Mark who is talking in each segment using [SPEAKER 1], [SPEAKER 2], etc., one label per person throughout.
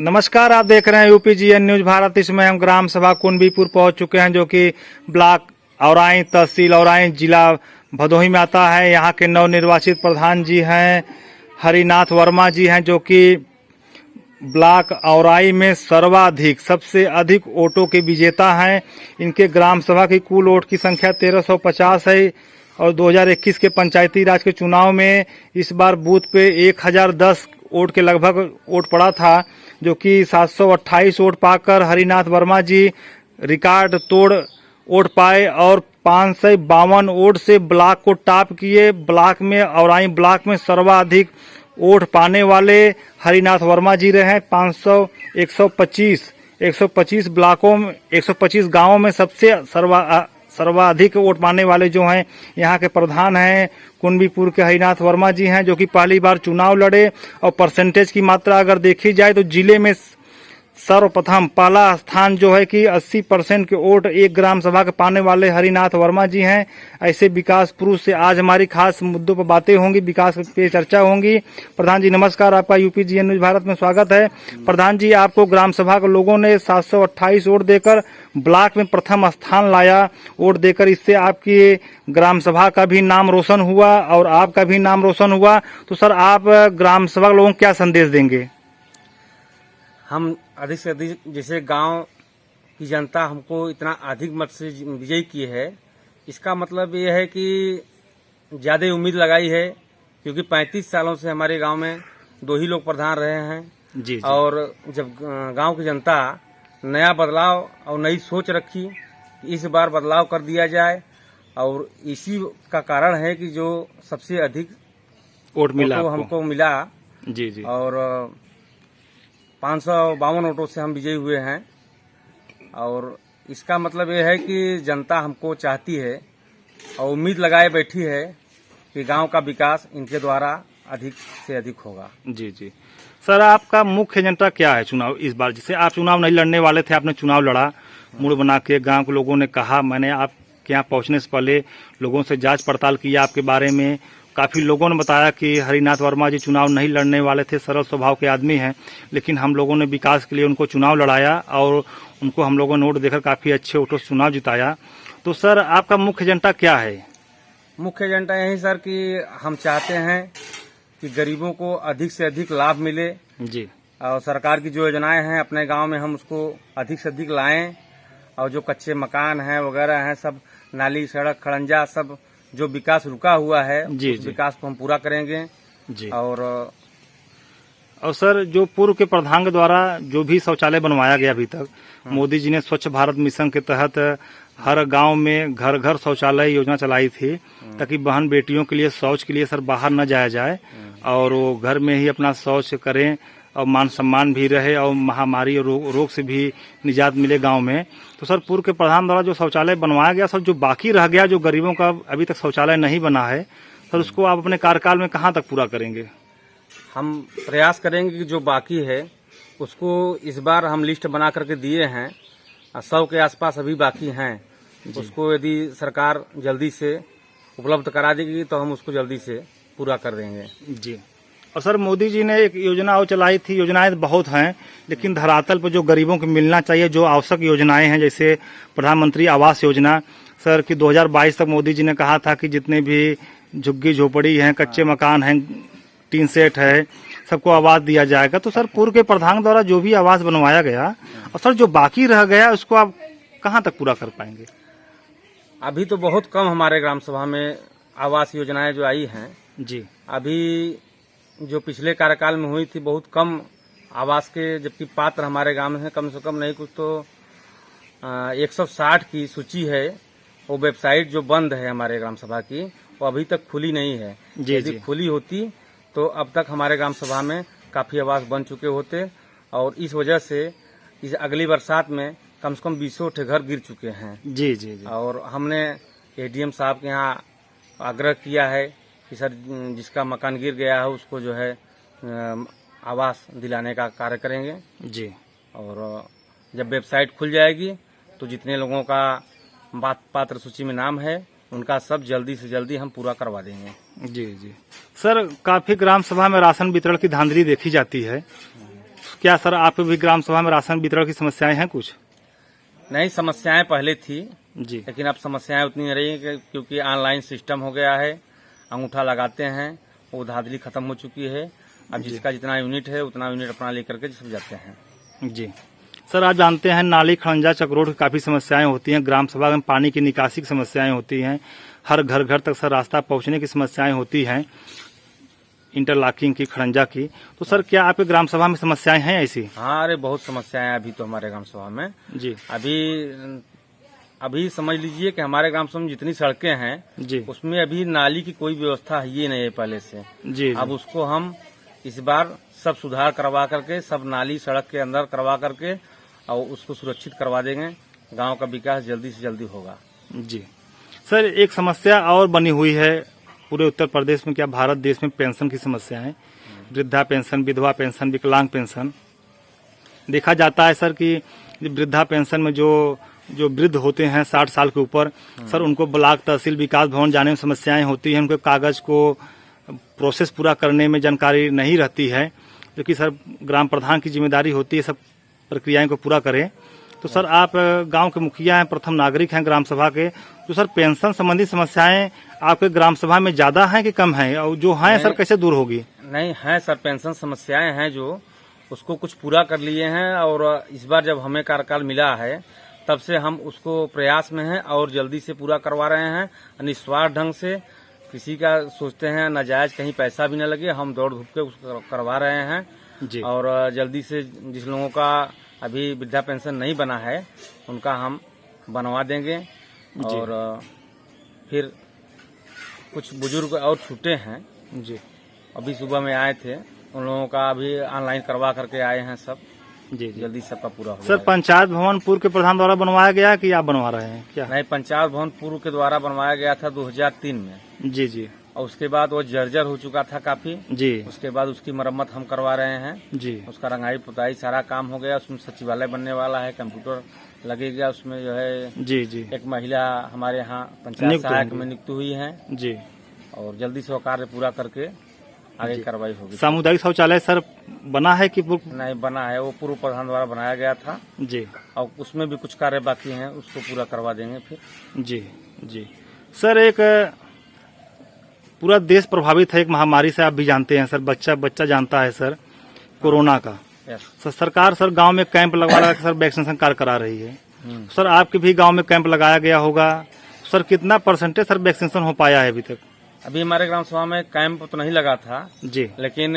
[SPEAKER 1] नमस्कार, आप देख रहे हैं यूपीजीएन न्यूज भारत। इसमें हम ग्राम सभा कुंडवीपुर पहुंच चुके हैं, जो कि ब्लॉक औराई, तहसील औराई, जिला भदोही में आता है। यहाँ के नवनिर्वाचित प्रधान जी हैं हरिनाथ वर्मा जी हैं, जो कि ब्लॉक औराई में सर्वाधिक सबसे अधिक वोटों के विजेता हैं। इनके ग्राम सभा की कुल वोट की संख्या 1350 है और 2021 के पंचायती राज के चुनाव में इस बार बूथ पे 1010 वोट के लगभग वोट पड़ा था, जो कि 728 वोट पाकर हरिनाथ वर्मा जी रिकॉर्ड तोड़ वोट पाए और 552 वोट से ब्लॉक को टॉप किए। ब्लॉक में औराई ब्लॉक में सर्वाधिक वोट पाने वाले हरिनाथ वर्मा जी रहे। 125 ब्लॉकों में 125 गांवों में सबसे सर्वाधिक वोट पाने वाले जो हैं यहाँ के प्रधान हैं कुंडवीपुर के हरिनाथ वर्मा जी हैं, जो कि पहली बार चुनाव लड़े। और परसेंटेज की मात्रा अगर देखी जाए तो जिले में सर्वप्रथम पहला स्थान जो है कि 80% के वोट एक ग्राम सभा के पाने वाले हरिनाथ वर्मा जी हैं। ऐसे विकास पुरुष से आज हमारी खास मुद्दों पर बातें होंगी, विकास पे चर्चा होंगी। प्रधान जी नमस्कार, आपका यूपीजीएन न्यूज भारत में स्वागत है। प्रधान जी, आपको ग्राम सभा के लोगों ने 728 वोट देकर ब्लॉक में प्रथम स्थान लाया। वोट देकर इससे आपकी ग्राम सभा का भी नाम रोशन हुआ और आपका भी नाम रोशन हुआ। तो सर, आप ग्राम सभा के लोगों को क्या संदेश देंगे?
[SPEAKER 2] हम अधिक से अधिक, जैसे गांव की जनता हमको इतना अधिक मत से विजयी की है, इसका मतलब ये है कि ज्यादा उम्मीद लगाई है, क्योंकि 35 सालों से हमारे गांव में दो ही लोग प्रधान रहे हैं।
[SPEAKER 1] जी।
[SPEAKER 2] और जब गांव की जनता नया बदलाव और नई सोच रखी, इस बार बदलाव कर दिया जाए, और इसी का कारण है कि जो सबसे अधिक
[SPEAKER 1] वोट मिला
[SPEAKER 2] हमको मिला।
[SPEAKER 1] जी जी।
[SPEAKER 2] और 552 वोटों से हम विजयी हुए हैं। और इसका मतलब ये है कि जनता हमको चाहती है और उम्मीद लगाए बैठी है कि गांव का विकास इनके द्वारा अधिक से अधिक होगा।
[SPEAKER 1] जी जी। सर, आपका मुख्य एजेंडा क्या है चुनाव इस बार? जैसे आप चुनाव नहीं लड़ने वाले थे, आपने चुनाव लड़ा, मूड बना के गांव के लोगों ने कहा, मैंने आपके यहाँ पहुंचने से पहले लोगों से जांच पड़ताल किया आपके बारे में। काफी लोगों ने बताया कि हरिनाथ वर्मा जी चुनाव नहीं लड़ने वाले थे, सरल स्वभाव के आदमी हैं, लेकिन हम लोगों ने विकास के लिए उनको चुनाव लड़ाया और उनको हम लोगों ने वोट देकर काफी अच्छे वोटों से चुनाव जिताया। तो सर, आपका मुख्य एजेंडा क्या है?
[SPEAKER 2] मुख्य एजेंडा यही सर कि हम चाहते हैं कि गरीबों को अधिक से अधिक लाभ मिले
[SPEAKER 1] जी,
[SPEAKER 2] और सरकार की जो योजनाएं हैं अपने गांव में हम उसको अधिक से अधिक लाएं। और जो कच्चे मकान हैं वगैरह हैं, सब नाली, सड़क, खड़ंजा, सब जो विकास रुका हुआ है उस विकास को हम पूरा करेंगे जी। और
[SPEAKER 1] सर, जो पूर्व के प्रधान के द्वारा जो भी शौचालय बनवाया गया अभी तक, मोदी जी ने स्वच्छ भारत मिशन के तहत हर गांव में घर घर शौचालय योजना चलाई थी, ताकि बहन बेटियों के लिए शौच के लिए सर बाहर न जाया जाए और वो घर में ही अपना शौच करें और मान सम्मान भी रहे और महामारी और रोग से भी निजात मिले गांव में। तो सर, पूर्व के प्रधान द्वारा जो शौचालय बनवाया गया, सर जो बाकी रह गया, जो गरीबों का अभी तक शौचालय नहीं बना है, सर उसको आप अपने कार्यकाल में कहाँ तक पूरा करेंगे?
[SPEAKER 2] हम प्रयास करेंगे कि जो बाकी है उसको इस बार हम लिस्ट बना करके दिए हैं, 100 के आसपास अभी बाकी हैं। उसको यदि सरकार जल्दी से उपलब्ध करा देगी तो हम उसको जल्दी से पूरा कर देंगे
[SPEAKER 1] जी। और सर, मोदी जी ने एक योजना और चलाई थी, योजनाएं बहुत हैं, लेकिन धरातल पर जो गरीबों को मिलना चाहिए, जो आवश्यक योजनाएं हैं, जैसे प्रधानमंत्री आवास योजना, सर कि 2022 तक मोदी जी ने कहा था कि जितने भी झुग्गी झोपड़ी हैं, कच्चे मकान हैं, टीन सेट है, सबको आवास दिया जाएगा। तो सर, पूर्व के प्रधान द्वारा जो भी आवास बनवाया गया, और सर जो बाकी रह गया उसको आप कहाँ तक पूरा कर पाएंगे?
[SPEAKER 2] अभी तो बहुत कम हमारे ग्राम सभा में आवास योजनाएं जो आई हैं
[SPEAKER 1] जी।
[SPEAKER 2] अभी जो पिछले कार्यकाल में हुई थी बहुत कम आवास के, जबकि पात्र हमारे गांव में है कम से कम नहीं कुछ तो 160 की सूची है। वो वेबसाइट जो बंद है हमारे ग्राम सभा की, वो अभी तक खुली नहीं है। यदि खुली होती तो अब तक हमारे ग्राम सभा में काफी आवास बन चुके होते, और इस वजह से इस अगली बरसात में कम से कम 200 घर गिर चुके हैं।
[SPEAKER 1] जी जी जी।
[SPEAKER 2] और हमने एडीएम साहब के यहाँ आग्रह किया है कि सर जिसका मकान गिर गया है उसको जो है आवास दिलाने का कार्य करेंगे
[SPEAKER 1] जी।
[SPEAKER 2] और जब वेबसाइट खुल जाएगी तो जितने लोगों का पात्र सूची में नाम है उनका सब जल्दी से जल्दी हम पूरा करवा देंगे।
[SPEAKER 1] जी जी। सर, काफी ग्राम सभा में राशन वितरण की धांधली देखी जाती है, क्या सर आपके भी ग्राम सभा में राशन वितरण की समस्याएं हैं कुछ?
[SPEAKER 2] नहीं, समस्याएं पहले थी,
[SPEAKER 1] जी
[SPEAKER 2] लेकिन अब समस्याएं उतनी नहीं रही क्योंकि ऑनलाइन सिस्टम हो गया है। अंगूठा लगाते हैं, वो धांधली खत्म हो चुकी है। अब जिसका जितना यूनिट है उतना यूनिट अपना लेकर के सब जाते हैं।
[SPEAKER 1] जी सर, आप जानते हैं नाली खड़ंजा चक्रोड की काफी समस्याएं होती हैं, ग्राम सभा में पानी की निकासी की समस्याएं होती हैं, हर घर घर तक सर रास्ता पहुंचने की समस्याएं होती हैं, इंटरलॉकिंग की, खड़ंजा की। तो सर क्या आपके ग्राम सभा में समस्याएं हैं ऐसी?
[SPEAKER 2] हाँ, अरे बहुत समस्याएं हैं अभी तो हमारे ग्राम सभा में।
[SPEAKER 1] जी
[SPEAKER 2] अभी समझ लीजिए कि हमारे ग्राम सभा में जितनी सड़कें हैं
[SPEAKER 1] जी
[SPEAKER 2] उसमें अभी नाली की कोई व्यवस्था ही नहीं है पहले से।
[SPEAKER 1] जी
[SPEAKER 2] अब उसको हम इस बार सब सुधार करवा करके, सब नाली सड़क के अंदर करवा करके और उसको सुरक्षित करवा देंगे। गांव का विकास जल्दी से जल्दी होगा।
[SPEAKER 1] जी सर, एक समस्या और बनी हुई है पूरे उत्तर प्रदेश में, क्या भारत देश में पेंशन की समस्या है। वृद्धा पेंशन, विधवा पेंशन, विकलांग पेंशन। देखा जाता है सर कि वृद्धा पेंशन में जो वृद्ध होते हैं 60 साल के ऊपर, सर उनको ब्लॉक तहसील विकास भवन जाने में समस्याएं होती हैं, उनके कागज को प्रोसेस पूरा करने में जानकारी नहीं रहती है, जो कि सर ग्राम प्रधान की जिम्मेदारी होती है सब प्रक्रियाएं को पूरा करें। तो सर आप गांव के मुखिया हैं, प्रथम नागरिक हैं ग्राम सभा के, तो सर पेंशन संबंधी समस्याएं आपके ग्राम सभा में ज्यादा हैं कि कम हैं, और जो हैं सर कैसे दूर होगी?
[SPEAKER 2] नहीं है सर, पेंशन समस्याएं हैं जो उसको कुछ पूरा कर लिए हैं, और इस बार जब हमें कार्यकाल मिला है तब से हम उसको प्रयास में हैं और जल्दी से पूरा करवा रहे हैं। निस्वार्थ ढंग से, किसी का सोचते हैं नाजायज कहीं पैसा भी न लगे, हम दौड़ धूप के उसको करवा रहे हैं
[SPEAKER 1] जी।
[SPEAKER 2] और जल्दी से जिस लोगों का अभी वृद्धा पेंशन नहीं बना है उनका हम बनवा देंगे। और फिर कुछ बुजुर्ग और छूटे हैं
[SPEAKER 1] जी,
[SPEAKER 2] अभी सुबह में आए थे, उन लोगों का अभी ऑनलाइन करवा करके आए हैं सब।
[SPEAKER 1] जी जी।
[SPEAKER 2] जल्दी सबका पूरा हो
[SPEAKER 1] सर
[SPEAKER 2] जाएगा।
[SPEAKER 1] पंचायत भवन पूर्व के प्रधान द्वारा बनवाया गया कि आप बनवा रहे हैं क्या?
[SPEAKER 2] नहीं, पंचायत भवन पूर्व के द्वारा बनवाया गया था 2003 में,
[SPEAKER 1] जी जी
[SPEAKER 2] और उसके बाद वो जर्जर हो चुका था काफी।
[SPEAKER 1] जी
[SPEAKER 2] उसके बाद उसकी मरम्मत हम करवा रहे हैं।
[SPEAKER 1] जी
[SPEAKER 2] उसका रंगाई पुताई सारा काम हो गया, उसमें सचिवालय बनने वाला है, कंप्यूटर लगेगा उसमें जो है।
[SPEAKER 1] जी जी
[SPEAKER 2] एक महिला हमारे यहाँ पंचायत
[SPEAKER 1] नियुक्त
[SPEAKER 2] सहायक
[SPEAKER 1] होंगी।
[SPEAKER 2] में नियुक्त हुई है,
[SPEAKER 1] जी।
[SPEAKER 2] और जल्दी से वो कार्य पूरा करके आगे कार्रवाई होगी।
[SPEAKER 1] सामुदायिक शौचालय सर बना है कि
[SPEAKER 2] नहीं बना है, वो पूर्व प्रधान द्वारा बनाया गया था,
[SPEAKER 1] जी,
[SPEAKER 2] और उसमें भी कुछ कार्य बाकी हैं, उसको पूरा करवा देंगे फिर।
[SPEAKER 1] जी जी। सर एक पूरा देश प्रभावित है एक महामारी से, आप भी जानते हैं सर, बच्चा जानता है सर, कोरोना का। सर सरकार सर गांव में कैंप लगवा कर सर वैक्सीनेशन कार्य करा रही है। सर आपके भी गांव में कैंप लगाया गया होगा, सर कितना परसेंटेज सर वैक्सीनेशन हो पाया है अभी तक?
[SPEAKER 2] अभी हमारे ग्राम सभा में कैंप तो नहीं लगा था
[SPEAKER 1] जी,
[SPEAKER 2] लेकिन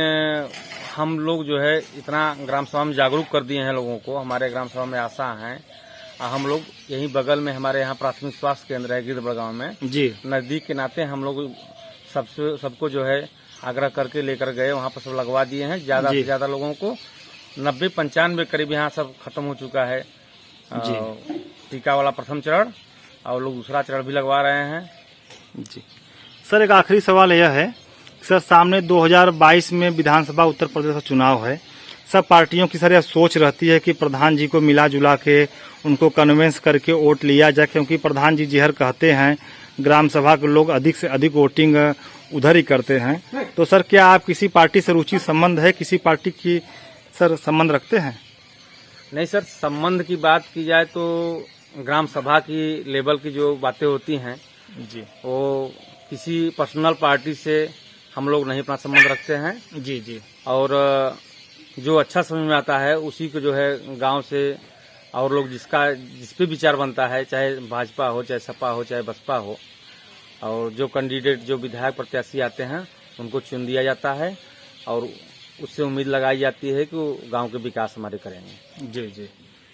[SPEAKER 2] हम लोग जो है इतना ग्राम सभा में जागरूक कर दिए हैं लोगों को। हमारे ग्राम सभा में आशा हैं, हम लोग यहीं बगल में हमारे यहाँ प्राथमिक स्वास्थ्य केंद्र है गिरदबड़ गाँव में जी, नजदीक के नाते हम लोग सबको जो है आग्रह करके लेकर गए, वहाँ पर सब लगवा दिए हैं। ज्यादा से ज्यादा लोगों को 90-95 करीब यहाँ सब खत्म हो चुका है टीका वाला प्रथम चरण, और लोग दूसरा चरण भी लगवा रहे हैं
[SPEAKER 1] जी। सर एक आखिरी सवाल यह है सर, सामने 2022 में विधानसभा उत्तर प्रदेश का चुनाव है, सब पार्टियों की सर यह सोच रहती है कि प्रधान जी को मिला जुला के उनको कन्विंस करके वोट लिया जाए, क्योंकि प्रधान जी जिहर कहते हैं ग्राम सभा के लोग अधिक से अधिक वोटिंग उधर ही करते हैं। तो सर क्या आप किसी पार्टी से रुचि संबंध है, किसी पार्टी की सर संबंध रखते हैं?
[SPEAKER 2] नहीं सर, संबंध की बात की जाए तो ग्राम सभा की लेवल की जो बातें होती हैं जी, वो किसी पर्सनल पार्टी से हम लोग नहीं अपना संबंध रखते हैं जी जी। और जो अच्छा समझ में आता है उसी को जो है गांव से और लोग जिस पे विचार बनता है, चाहे भाजपा हो, चाहे सपा हो, चाहे बसपा हो, और जो कैंडिडेट जो विधायक प्रत्याशी आते हैं उनको चुन दिया जाता है, और उससे उम्मीद लगाई जाती है कि वो गांव के विकास हमारे करेंगे। जी जी।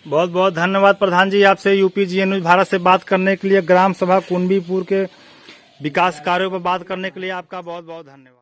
[SPEAKER 1] बहुत बहुत धन्यवाद प्रधान जी, आपसे UPGN न्यूज भारत से बात करने के लिए, ग्राम सभा कुंबीपुर के विकास कार्यों पर बात करने के लिए आपका बहुत बहुत धन्यवाद।